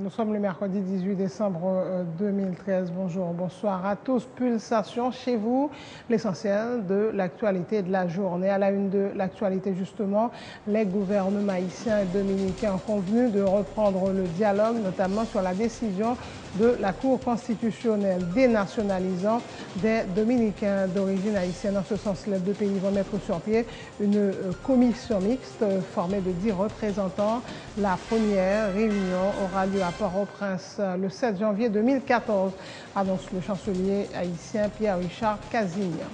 Nous sommes le mercredi 18 décembre 2013. Bonjour, bonsoir à tous. Pulsation chez vous, l'essentiel de l'actualité de la journée. À la une de l'actualité, justement, les gouvernements haïtiens et dominicains ont convenu de reprendre le dialogue, notamment sur la décision de la Cour constitutionnelle dénationalisant des Dominicains d'origine haïtienne. En ce sens, les deux pays vont mettre sur pied une commission mixte formée de 10 représentants. La première réunion aura lieu à Port-au-Prince le 7 janvier 2014, annonce le chancelier haïtien Pierre-Richard Casimir.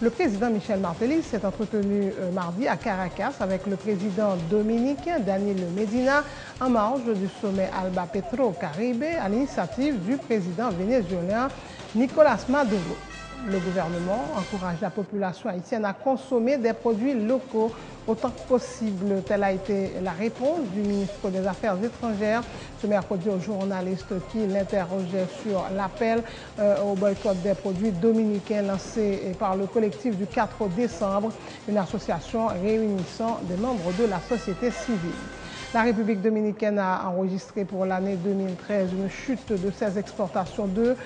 Le président Michel Martelly s'est entretenu mardi à Caracas avec le président dominicain Danilo Medina en marge du sommet Alba Petro Caribe à l'initiative du président vénézuélien Nicolás Maduro. Le gouvernement encourage la population haïtienne à consommer des produits locaux autant que possible. Telle a été la réponse du ministre des Affaires étrangères ce mercredi aux journalistes qui l'interrogeaient sur l'appel au boycott des produits dominicains lancé par le collectif du 4 décembre, une association réunissant des membres de la société civile. La République dominicaine a enregistré pour l'année 2013 une chute de ses exportations de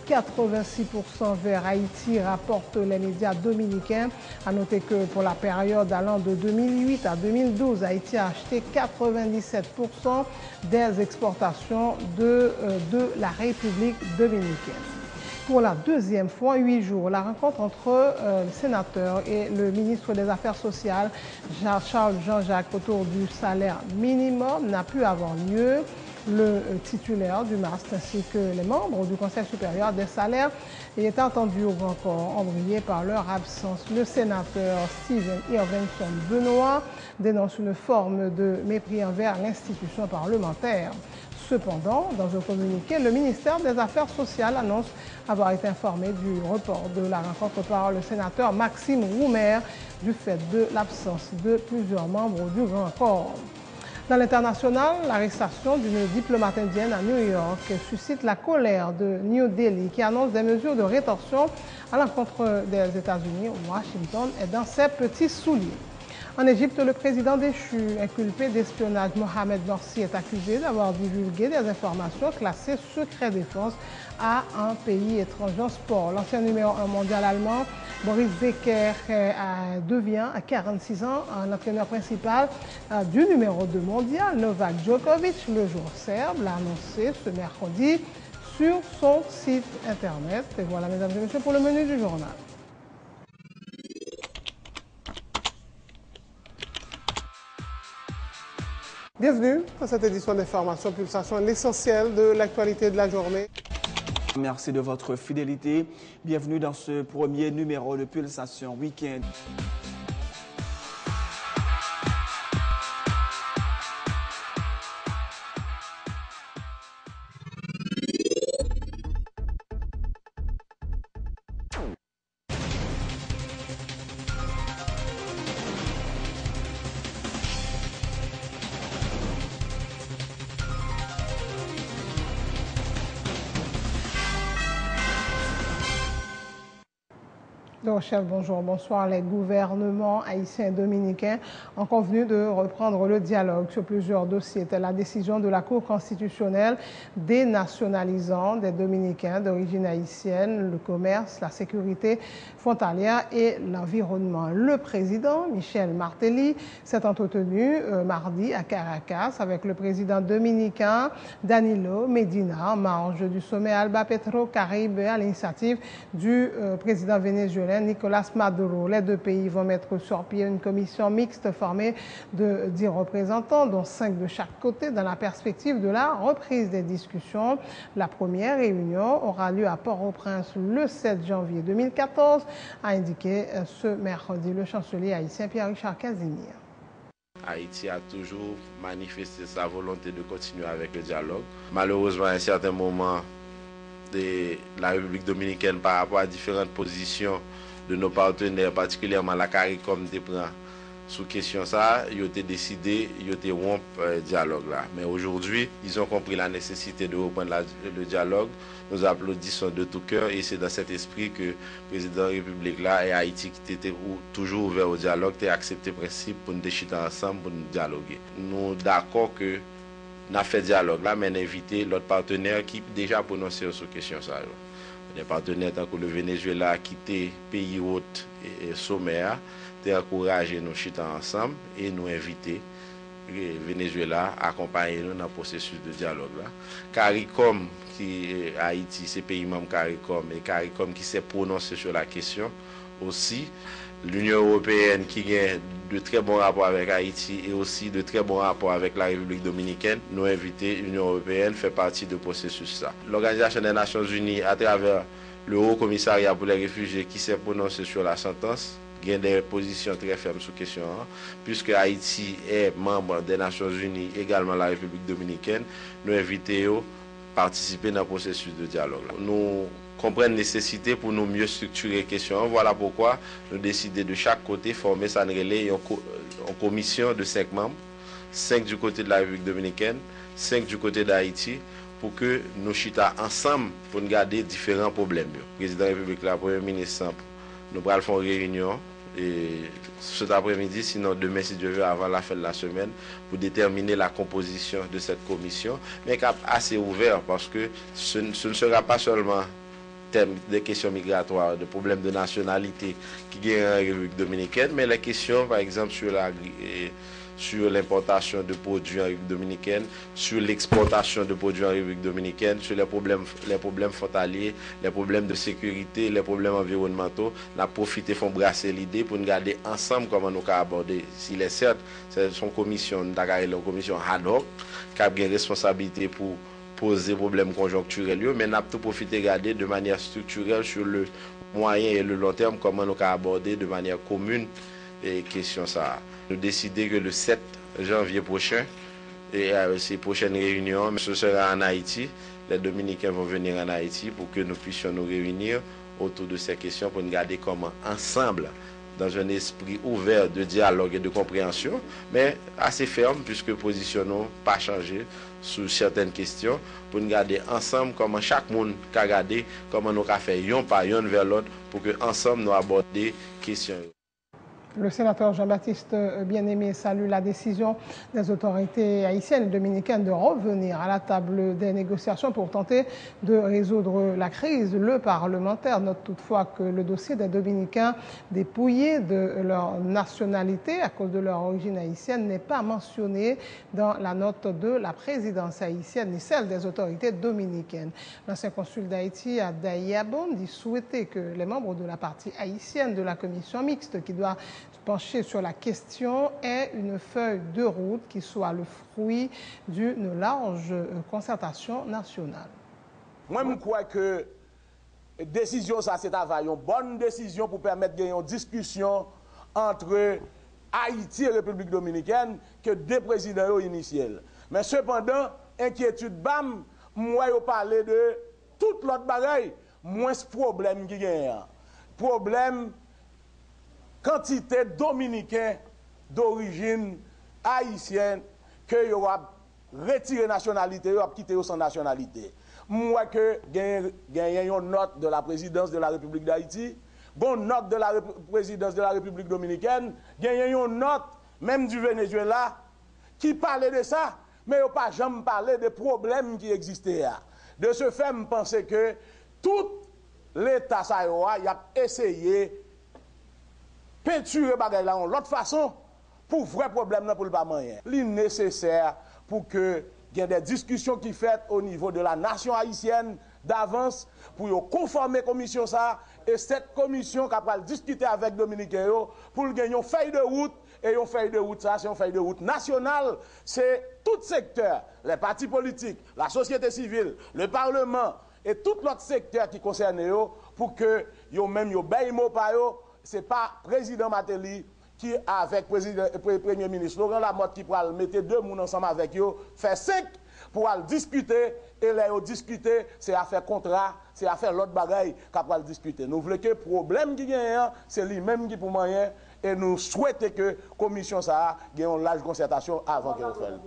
86% vers Haïti, rapportent les médias dominicains. À noter que pour la période allant de 2008 à 2012, Haïti a acheté 97% des exportations de la République dominicaine. Pour la deuxième fois en 8 jours, la rencontre entre le sénateur et le ministre des Affaires sociales, Charles Jean-Jacques, autour du salaire minimum n'a pu avoir lieu. Le titulaire du MAST ainsi que les membres du Conseil supérieur des salaires étaient entendus au grand corps, embrayés par leur absence. Le sénateur Stephen Irvington Benoît dénonce une forme de mépris envers l'institution parlementaire. Cependant, dans un communiqué, le ministère des Affaires sociales annonce avoir été informé du report de la rencontre par le sénateur Maxime Roumer du fait de l'absence de plusieurs membres du Grand Corps. Dans l'international, l'arrestation d'une diplomate indienne à New York suscite la colère de New Delhi qui annonce des mesures de rétorsion à l'encontre des États-Unis. Washington est dans ses petits souliers. En Égypte, le président déchu, inculpé d'espionnage, Mohamed Morsi, est accusé d'avoir divulgué des informations classées secret défense à un pays étranger en sport. L'ancien numéro 1 mondial allemand, Boris Becker, devient à 46 ans l'entraîneur principal du numéro 2 mondial, Novak Djokovic. Le joueur serbe l'a annoncé ce mercredi sur son site internet. Et voilà, mesdames et messieurs, pour le menu du journal. Bienvenue dans cette édition d'Information Pulsation, l'essentiel de l'actualité de la journée. Merci de votre fidélité. Bienvenue dans ce premier numéro de Pulsation Week-end. Chef, bonjour, bonsoir. Les gouvernements haïtiens et dominicains ont convenu de reprendre le dialogue sur plusieurs dossiers. Telle la décision de la Cour constitutionnelle dénationalisant des Dominicains d'origine haïtienne, le commerce, la sécurité frontalière et l'environnement. Le président Michel Martelly s'est entretenu mardi à Caracas avec le président dominicain Danilo Medina en marge du sommet Alba Petro Caribe à l'initiative du président vénézuélien Nicolás Maduro. Les deux pays vont mettre sur pied une commission mixte formée de 10 représentants, dont 5 de chaque côté, dans la perspective de la reprise des discussions. La première réunion aura lieu à Port-au-Prince le 7 janvier 2014, a indiqué ce mercredi le chancelier haïtien Pierre-Richard Casimir. Haïti a toujours manifesté sa volonté de continuer avec le dialogue. Malheureusement, à un certain moment de la République dominicaine par rapport à différentes positions de nos partenaires, particulièrement la CARICOM, te prend sous question ça, ils ont décidé, ils ont rompre le dialogue là. Mais aujourd'hui, ils ont compris la nécessité de reprendre le dialogue. Nous applaudissons de tout cœur et c'est dans cet esprit que le président de la République là et Haïti qui était toujours ouvert au dialogue, a accepté le principe pour nous déchirer ensemble, pour nous dialoguer. Nous d'accord que n'a fait dialogue là, mais invité l'autre partenaire qui déjà prononcé sur question ça. Les partenaires tant que le Venezuela a quitté pays hôte et sommaire, t'es encouragé nous chiter ensemble et nous inviter le Venezuela à accompagner nous dans le processus de dialogue là. CARICOM qui Haïti, c'est pays membre CARICOM et CARICOM qui s'est prononcé sur la question aussi. L'Union européenne qui a de très bons rapports avec Haïti et aussi de très bons rapports avec la République dominicaine, nous invité l'Union européenne fait partie du processus ça. L'Organisation des Nations Unies à travers le Haut Commissariat pour les réfugiés qui s'est prononcé sur la sentence, il y a des positions très fermes sur la question, puisque Haïti est membre des Nations Unies, également la République dominicaine, nous invitons à participer dans le processus de dialogue. Nous comprenons la nécessité pour nous mieux structurer les questions. Voilà pourquoi nous décidons de chaque côté former une commission de 5 membres, 5 du côté de la République dominicaine, 5 du côté d'Haïti, pour que nous chita ensemble pour nous garder différents problèmes. Le président de la République, le Premier ministre, nous allons faire une réunion et cet après-midi, sinon demain si Dieu veut, avant la fin de la semaine, pour déterminer la composition de cette commission, mais assez ouvert parce que ce ne sera pas seulement thème des questions migratoires, de problèmes de nationalité qui gagnent en République dominicaine, mais les questions, par exemple, sur l'importation de produits en République dominicaine, sur l'exportation de produits en République dominicaine, sur les problèmes frontaliers, les problèmes de sécurité, les problèmes environnementaux. On a profité, font brasser l'idée pour nous garder ensemble comment nous aborder. S'il est certes, c'est son commission, une commission ad hoc, qui a une responsabilité pour poser problèmes conjoncturels, mais nous avons tout profité garder de manière structurelle sur le moyen et le long terme, comment nous aborder de manière commune les questions ça. Nous décidons que le 7 janvier prochain, et ces prochaines réunions, ce sera en Haïti. Les Dominicains vont venir en Haïti pour que nous puissions nous réunir autour de ces questions pour nous garder comment ensemble, dans un esprit ouvert de dialogue et de compréhension, mais assez ferme puisque positionnons pas changer sur certaines questions pour nous garder ensemble comment chaque monde a regardé comment nous avons fait yon par yon vers l'autre pour que ensemble nous aborder des questions. Le sénateur Jean-Baptiste Bien-Aimé salue la décision des autorités haïtiennes et dominicaines de revenir à la table des négociations pour tenter de résoudre la crise. Le parlementaire note toutefois que le dossier des Dominicains dépouillés de leur nationalité à cause de leur origine haïtienne n'est pas mentionné dans la note de la présidence haïtienne ni celle des autorités dominicaines. L'ancien consul d'Haïti à Dayabon dit souhaiter que les membres de la partie haïtienne de la commission mixte qui doit pencher sur la question ait une feuille de route qui soit le fruit d'une large concertation nationale. Moi, je crois que la décision, ça c'est une bonne décision pour permettre une discussion entre Haïti et République dominicaine que deux présidents initiels. Mais cependant, inquiétude bam, moi je parler de toute l'autre bagaille, moins ce problème qui gagne. Problème quantité dominicain d'origine haïtienne que yo a retiré nationalité, yo a quitté sans nationalité. Moi que gagne une note de la présidence de la République d'Haïti, bonne note de la présidence de la République dominicaine, gagne une note même du Venezuela qui parlait de ça, mais yo pas jamais parlé des problèmes qui existaient. De ce fait, je pense que tout l'État ça y a essayé peinturer bagay là l'autre façon pour vrai problème pour le pas moyen. Il est nécessaire pour que il y ait des discussions qui faites au niveau de la nation haïtienne d'avance pour conformer commission ça et cette commission capable discuter avec Dominicain pour gagner une feuille de route et une feuille de route ça c'est une feuille de route nationale, c'est tout secteur, les partis politiques, la société civile, le parlement et tout l'autre secteur qui concerne eux pour que yo même yo bay mot pa yo. C'est pas président Matéli qui avec premier ministre Laurent Lamotte qui pourra mettre deux moun ensemble avec eux, faire 5 pour aller discuter et là discuter, c'est à faire contrat, c'est à faire l'autre bagaille qu'a pour discuter. Nous voulons que le problème qui gagne c'est lui-même qui pour moyen et nous souhaitons que la commission ça ait une large concertation avant qu'elle fasse.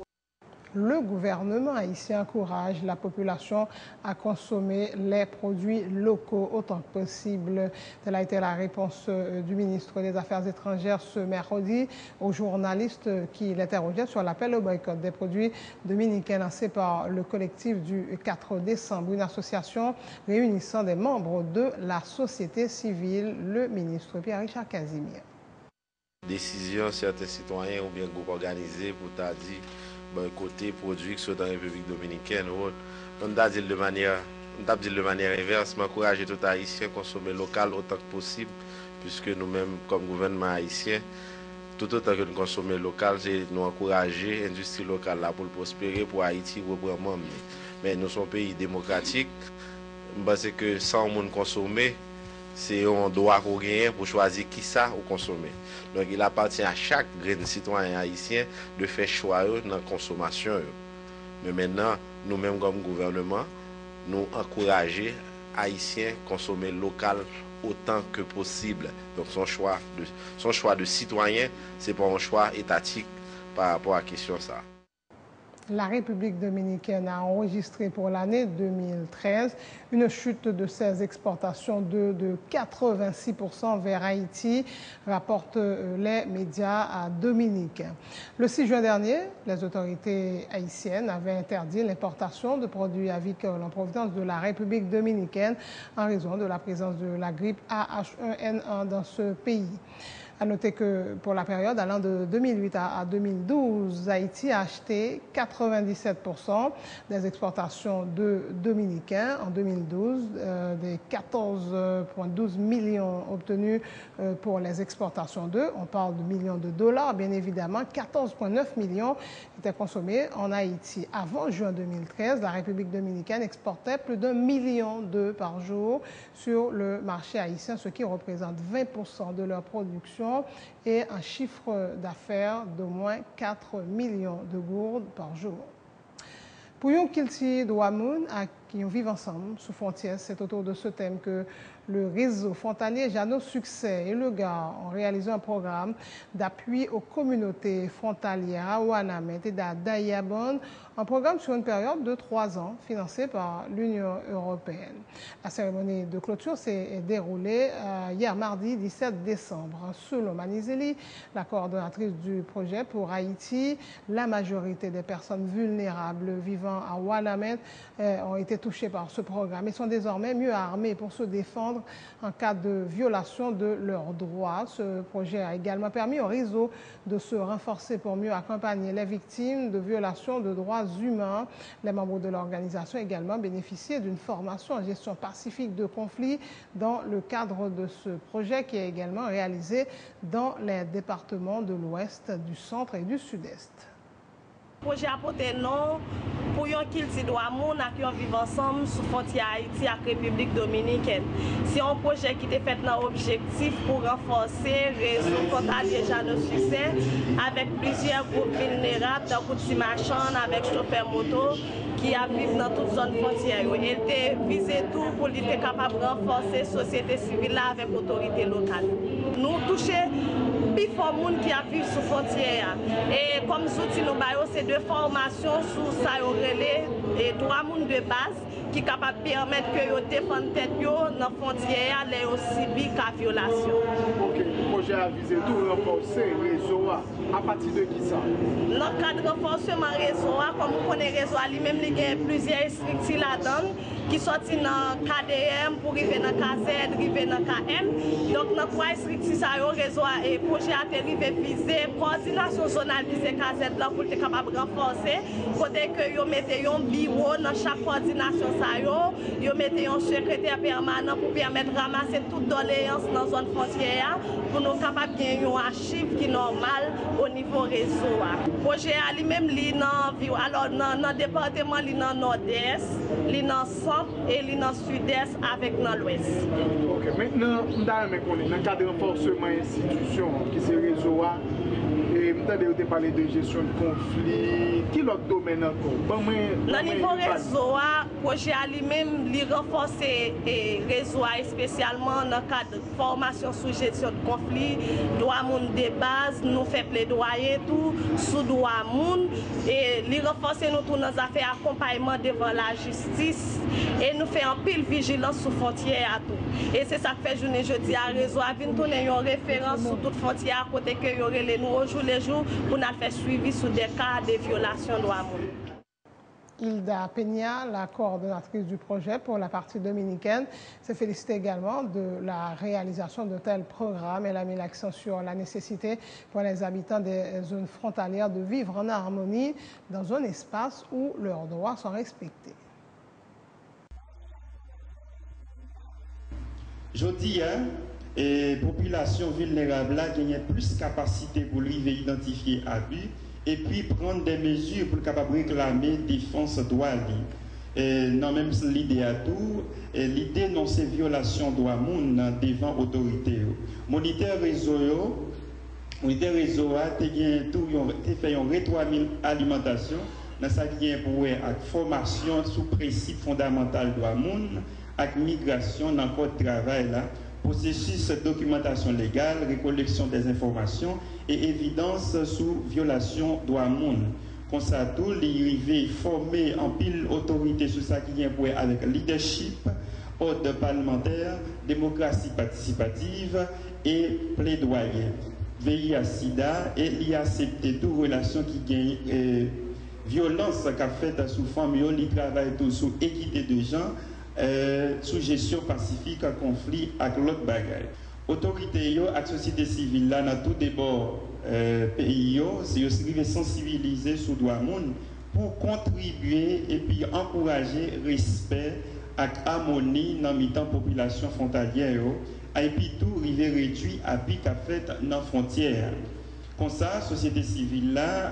Le gouvernement haïtien encourage la population à consommer les produits locaux autant que possible. Telle a été la réponse du ministre des Affaires étrangères ce mercredi aux journalistes qui l'interrogeaient sur l'appel au boycott des produits dominicains lancé par le collectif du 4 décembre, une association réunissant des membres de la société civile. Le ministre Pierre-Richard Casimir. Décision certains citoyens ou bien groupes organisés pour t'a dit boycotter produits qui sont dans la République dominicaine ou autre. On t'a dit de manière inverse, m'encourager tout haïtien à consommer local autant que possible, puisque nous-mêmes, comme gouvernement haïtien, tout autant que nous consommons local, c'est nous encourager l'industrie locale là pour prospérer, pour Haïti, reprendre. Mais nous sommes un pays démocratique, parce que sans monde consommer, c'est un droit qu'on gagne pour choisir qui ça ou consommer. Donc il appartient à chaque citoyen haïtien de faire choix dans la consommation. Mais maintenant, nous-mêmes comme gouvernement, nous encourager haïtiens à consommer local autant que possible. Donc son choix de citoyen, c'est pas un choix étatique par rapport à la question ça. La République dominicaine a enregistré pour l'année 2013 une chute de ses exportations de 86% vers Haïti, rapportent les médias dominicains. Le 6 juin dernier, les autorités haïtiennes avaient interdit l'importation de produits avicoles en provenance de la République dominicaine en raison de la présence de la grippe AH1N1 dans ce pays. À noter que pour la période allant de 2008 à 2012, Haïti a acheté 97% des exportations de Dominicains en 2012, des 14,12 millions obtenus pour les exportations d'eux. On parle de millions de dollars, bien évidemment. 14,9 millions étaient consommés en Haïti. Avant juin 2013, la République dominicaine exportait plus d'1 million d'œufs par jour sur le marché haïtien, ce qui représente 20% de leur production et un chiffre d'affaires d'au moins 4 millions de gourdes par jour. Pour yon kilti Douamoun qui vivent ensemble sous frontières, c'est autour de ce thème que le réseau frontalier Jeannot Succès et le GAR ont réalisé un programme d'appui aux communautés frontalières à Ouanamène et à Dayabon, un programme sur une période de 3 ans financé par l'Union européenne. La cérémonie de clôture s'est déroulée hier mardi 17 décembre. Selon Manizeli, la coordonnatrice du projet pour Haïti, la majorité des personnes vulnérables vivant à Ouanamène ont été touchées par ce programme et sont désormais mieux armées pour se défendre en cas de violation de leurs droits. Ce projet a également permis au réseau de se renforcer pour mieux accompagner les victimes de violations de droits humains. Les membres de l'organisation ont également bénéficié d'une formation en gestion pacifique de conflits dans le cadre de ce projet qui est également réalisé dans les départements de l'Ouest, du Centre et du Sud-Est. Le projet a porté nom pour yon kilti Douamoun qui vivent ensemble sous frontière Haïti et République dominicaine. C'est un projet qui est fait dans l'objectif pour renforcer le réseau frontalier Jeannot Succès avec plusieurs groupes vulnérables, dans petits marchands, avec chauffeurs moto qui vivent dans toute zone frontière. Il était visé tout pour être capable de renforcer la société civile avec l'autorité locale. Nous touchons plus fort monde qui a vécu sous frontière. Et comme outil nous baillons, c'est de formation sous ça et 3 monde de base qui sont capables de permettre que yo défendent tête yo dans la frontière les aussi big à violation. OK, le projet a visé tout renforcer le réseau à partir de qui ça? Dans le cadre de renforcement réseau, comme vous connaissez réseau lui-même, il y a plusieurs structures là-dedans qui sont dans KDM pour arriver dans KZ, arriver dans KM. Donc dans 3 structures ça le réseau et projet a arrivé viser coordination zonale qui c'est KZ là pour être capable de renforcer côté que yo mettez un bureau dans chaque coordination ça yo mettez un secrétaire permanent pour permettre de ramasser toute doléance dans zone frontière pour nous capables de gagner un archive qui est normal au niveau réseau. Le projet a lui-même alors dans le département li dans nord-est, li dans centre et li dans sud-est avec dans l'ouest. OK, maintenant on dans le cadre de renforcement institution qui c'est réseau et vous avez parlé de gestion de conflit. Qui l'autre domaine encore? Dans le niveau réseau, le projet lui-même renforce le réseau spécialement dans le cadre de formation sous gestion de conflit, droit monde de base, nous faisons plaidoyer tout sous droit monde et il renforce nous tous nos affaires d'accompagnement devant la justice et nous faisons un pile vigilance sous frontière à tout. Et c'est ça que fait journée jeudi à réseau à venir tourner une référence sur toute frontière à côté que y aurait les nous au jour les jours pour nous faire suivi sur des cas de violation de droits humains. Hilda Peña, la coordonnatrice du projet pour la partie dominicaine, s'est félicitée également de la réalisation de tels programmes. Elle a mis l'accent sur la nécessité pour les habitants des zones frontalières de vivre en harmonie dans un espace où leurs droits sont respectés. Jodi, et population vulnérable a gagné plus de capacité pour identifier abus et puis prendre des mesures pour capable réclamer défense droit. Et non même l'idée à tout, l'idée non c'est violation droit monde devant autorité. Moniteur réseau a fait une rétroalimentation dans sa qui pour formation sous principe fondamental droit monde avec migration dans le code de travail là. Processus de documentation légale, récollection des informations et évidence sous violation droit monde. Comme ça, tout les former en pile autorité sur ça qui vient pour avec leadership, ordre parlementaire, démocratie participative et plaidoyer. Veiller à SIDA et l'y accepter toute relation qui gagne violence qu'a fait sous forme, il travaille tout sous équité de gens. Sous gestion pacifique en conflit avec l'autre bagaille. Autorité et la société civile là dans tout débat pays c'est aussi sensibiliser sur droit monde pour contribuer et puis encourager respect et harmonie dans la population frontalière et puis tout river réduit à pic à fait dans la frontière. Comme ça, la société civile là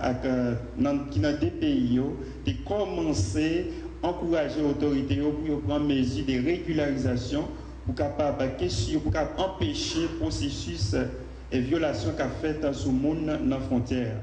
qui dans des pays de commencer encourager l'autorité pour prendre mesures de régularisation pour capable empêcher le processus et violation qu'a fait sur le monde dans la frontière.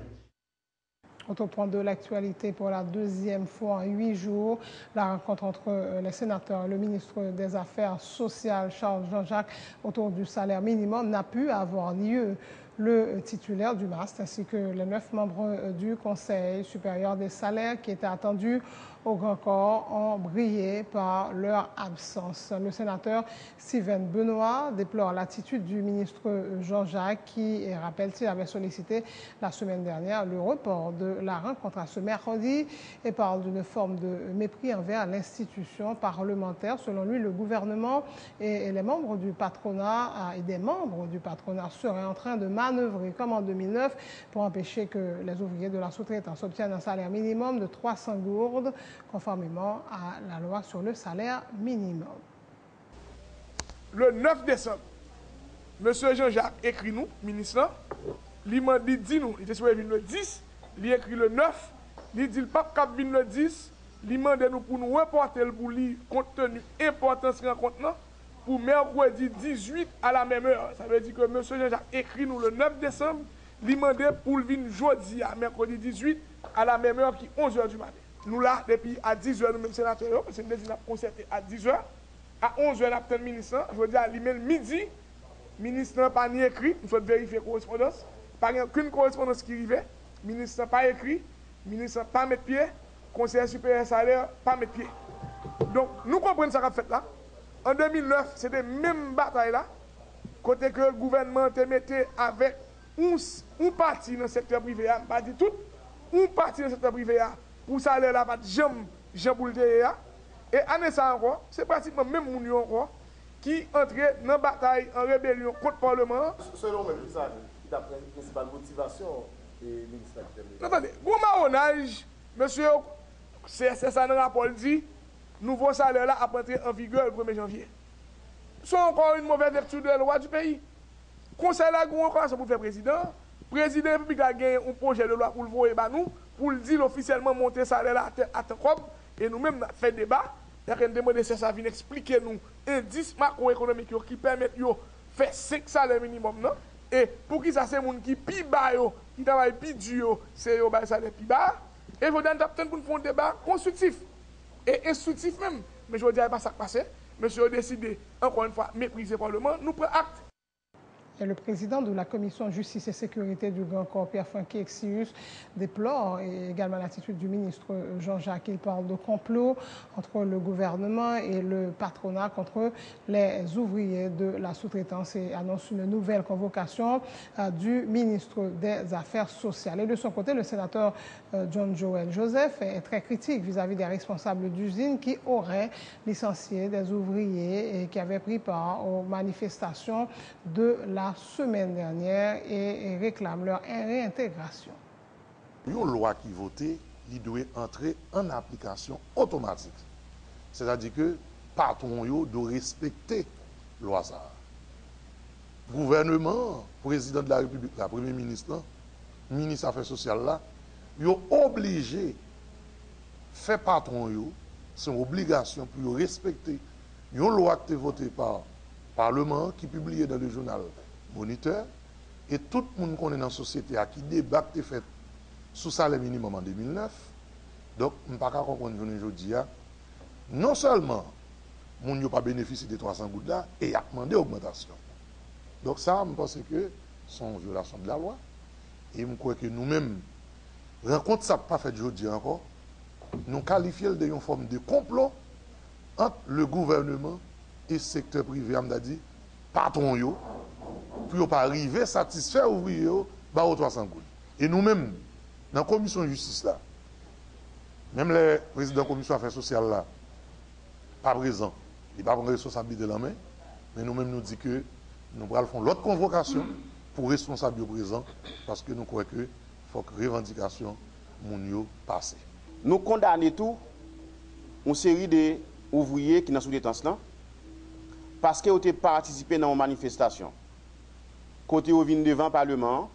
Autre point de l'actualité pour la deuxième fois en 8 jours, la rencontre entre les sénateurs et le ministre des Affaires sociales, Charles Jean-Jacques, autour du salaire minimum n'a pu avoir lieu. Le titulaire du MAST ainsi que les 9 membres du Conseil supérieur des salaires qui étaient attendus au Grand Corps ont brillé par leur absence. Le sénateur Steven Benoît déplore l'attitude du ministre Jean-Jacques qui, rappelle-t-il, avait sollicité la semaine dernière le report de la rencontre à ce mercredi et parle d'une forme de mépris envers l'institution parlementaire. Selon lui, le gouvernement et les membres du patronat et des membres du patronat seraient en train de manœuvrer comme en 2009 pour empêcher que les ouvriers de la sous-traitance obtiennent un salaire minimum de 300 gourdes conformément à la loi sur le salaire minimum. Le 9 décembre, M. Jean-Jacques écrit nous, ministre, il dit nous, il était sur le 10, il écrit le 9, il dit le pape cap le 10, il demande nous pour nous reporter pour lui compte tenu importance rencontre pour mercredi 18 à la même heure. Ça veut dire que M. Jean-Jacques écrit nous le 9 décembre, il demande pour venir jeudi à mercredi 18 à la même heure qui 11h du matin. Nous là, depuis à 10h, nous-mêmes sénateurs, parce que nous avons concerté à 10h, à 11h, nous avons le ministre, je veux dire, à midi, le ministre n'a pas ni écrit, nous souhaitons vérifier la correspondance, pas aucune correspondance qui arrivait, le ministre n'a pas écrit, le ministre n'a pas mis pied, le conseiller supérieur salaire, pas mis pied. Donc, nous comprenons ce qu'on a fait là. En 2009, c'était la même bataille là, côté que le gouvernement te mettait avec une partie dans le secteur privé, pas dit tout, une partie dans le secteur privé, pour ça, là, pas de Jean Boulte. Et année ça encore, c'est pratiquement même l'Union encore qui entrait dans la bataille en rébellion contre le Parlement. Selon moi, ça, il a pris la principale motivation et ministère. Attendez, gros marronnage, monsieur, c'est ça dans le rapport dit, nouveau salaire là a entré en vigueur le 1er janvier. C'est encore une mauvaise lecture de la loi du pays. Conseil là, gros encore, c'est pour faire président. Président de la République a gagné un projet de loi pour le voir et nous. Pour le dire officiellement monter salaire à Tancom, et nous-mêmes avons fait débat. Il y a demandé si ça vient expliquer nous indices macroéconomiques qui permettent de faire 5 salaires minimum. Non? Et pour qui ça c'est les gens qui plus bas qui travaille plus dur, c'est au bas salaire plus bas. Et je vous donne pour nous faire un débat constructif et instructif même. Mais je vous dis, pas ça qui passe. Monsieur a décidé, encore une fois, mépriser le Parlement. Nous prenons acte. Et le président de la Commission Justice et Sécurité du Grand Corps, Pierre-Franquet Exius, déplore également l'attitude du ministre Jean-Jacques. Il parle de complot entre le gouvernement et le patronat contre les ouvriers de la sous-traitance et annonce une nouvelle convocation du ministre des Affaires sociales. Et de son côté, le sénateur John Joel Joseph est très critique vis-à-vis des responsables d'usines qui auraient licencié des ouvriers et qui avaient pris part aux manifestations de la semaine dernière et réclament leur réintégration. Une loi qui votée, il doit entrer en application automatique. C'est-à-dire que patron doit respecter la loi. Gouvernement, président de la République, la Premier ministre, ministre des Affaires sociales, là, ils sont obligés de faire patron, c'est une obligation pour respecter une loi qui est votée par le Parlement, qui est publiée dans le journal Moniteur, et tout le monde qu'on est dans la société qui débat qui est fait sous salaire minimum en 2009. Donc, je ne peux pas comprendre aujourd'hui, non seulement les gens n'ont pas bénéficié des 300 gouttes là, et ils ont demandé augmentation. Donc ça, je pense que c'est une violation de la loi. Et je crois que nous-mêmes, rencontre ça pas fait aujourd'hui encore, nous qualifions de une forme de complot entre le gouvernement et le secteur privé, on a dit, patron yo, pour ne pas arriver à satisfaire les ouvriers, bah, aux 300 gouttes. Et nous-mêmes, dans la commission de justice, là, même les présidents de la commission affaires sociales, là, pas présents, ils ne prennent pas de responsabilité dans la main, mais nous-mêmes nous disons que nous allons faire l'autre convocation pour responsables présents, parce que nous croyons qu'il faut que la revendication passe. Nous condamnons tout une série d'ouvriers qui sont sous détention là, parce qu'ils ont participé dans une manifestation. Côté au vin devant le Parlement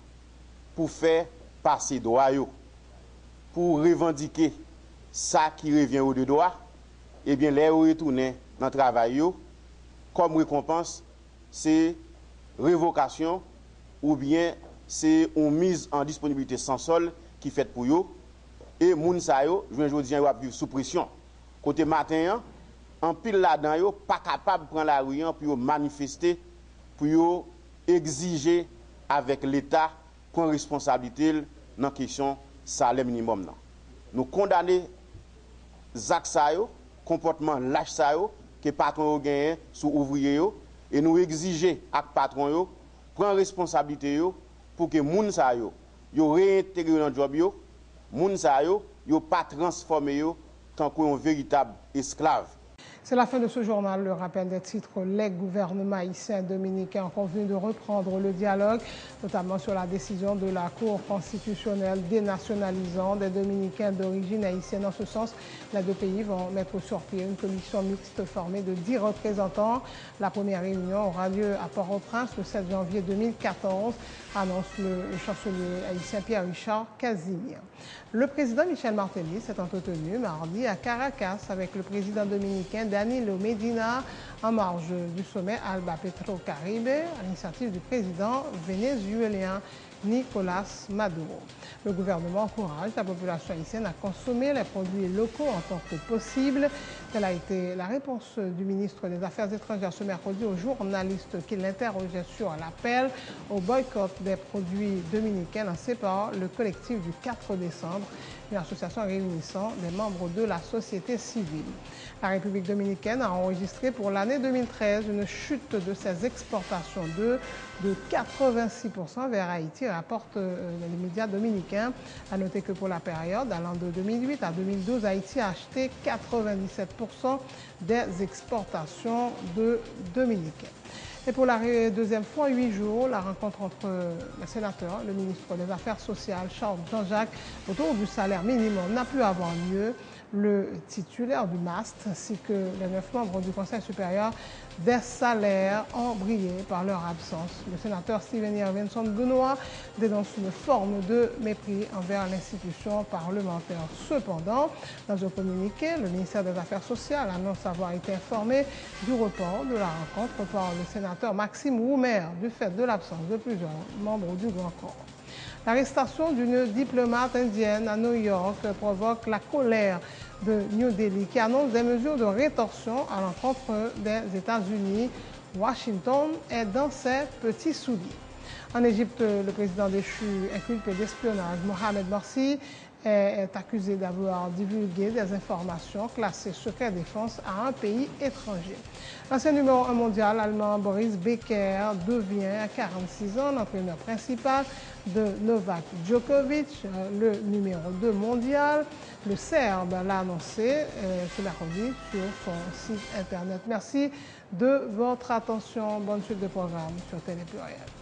pour faire passer droit, pour revendiquer ça qui revient au de droit, et bien les retourner dans le travail, comme récompense, c'est révocation ou bien c'est une mise en disponibilité sans sol qui fait pour eux. Et moun sa yo, je veux dire, ils vivre sous pression. Côté matin, en pile là-dedans, pas capable de prendre la rue pour manifester, pour exiger avec l'État prendre responsabilité dans la question salaire minimum. Nous condamnons Zak Sayo, comportement lâche Sayo, que patron gagne sous ouvrier et nous exiger avec patron yo prendre responsabilité pour que moun sa yo réintégrer dans le job yo, moun sa yo pas transformer yo tant qu'un véritable esclave. C'est la fin de ce journal. Le rappel des titres. Les gouvernements haïtiens dominicains ont convenu de reprendre le dialogue, notamment sur la décision de la Cour constitutionnelle dénationalisant des Dominicains d'origine haïtienne. En ce sens, les deux pays vont mettre sur pied une commission mixte formée de 10 représentants. La première réunion aura lieu à Port-au-Prince le 7 janvier 2014, annonce le chancelier haïtien Pierre-Richard Casimir. Le président Michel Martelly s'est entretenu mardi à Caracas avec le président dominicain Danilo Medina en marge du sommet Alba Petro Caribe à l'initiative du président vénézuélien Nicolas Maduro. Le gouvernement encourage la population haïtienne à consommer les produits locaux en tant que possible. Telle a été la réponse du ministre des Affaires étrangères ce mercredi aux journalistes qui l'interrogeaient sur l'appel au boycott des produits dominicains lancé par le collectif du 4 décembre, une association réunissant des membres de la société civile. La République dominicaine a enregistré pour l'année 2013 une chute de ses exportations de 86% vers Haïti, rapportent les médias dominicains. À noter que pour la période allant de 2008 à 2012, Haïti a acheté 97% des exportations de Dominicains. Et pour la deuxième fois en 8 jours, la rencontre entre le sénateur, le ministre des Affaires sociales, Charles Jean-Jacques, autour du salaire minimum n'a pu avoir lieu. Le titulaire du MAST ainsi que les 9 membres du Conseil supérieur des salaires ont brillé par leur absence. Le sénateur Steven Irvinson Benoît dénonce une forme de mépris envers l'institution parlementaire. Cependant, dans un communiqué, le ministère des Affaires sociales annonce avoir été informé du report de la rencontre par le sénateur Maxime Roumer du fait de l'absence de plusieurs membres du Grand Corps. L'arrestation d'une diplomate indienne à New York provoque la colère de New Delhi qui annonce des mesures de rétorsion à l'encontre des États-Unis. Washington est dans ses petits souliers. En Égypte, le président déchu inculpé d'espionnage, Mohamed Morsi, est accusé d'avoir divulgué des informations classées secret défense à un pays étranger. L'ancien numéro 1 mondial allemand Boris Becker devient à 46 ans l'entraîneur principal de Novak Djokovic, le numéro 2 mondial. Le Serbe l'a annoncé ce mercredi sur son site internet. Merci de votre attention. Bonne suite de programme sur Télé Pluriel.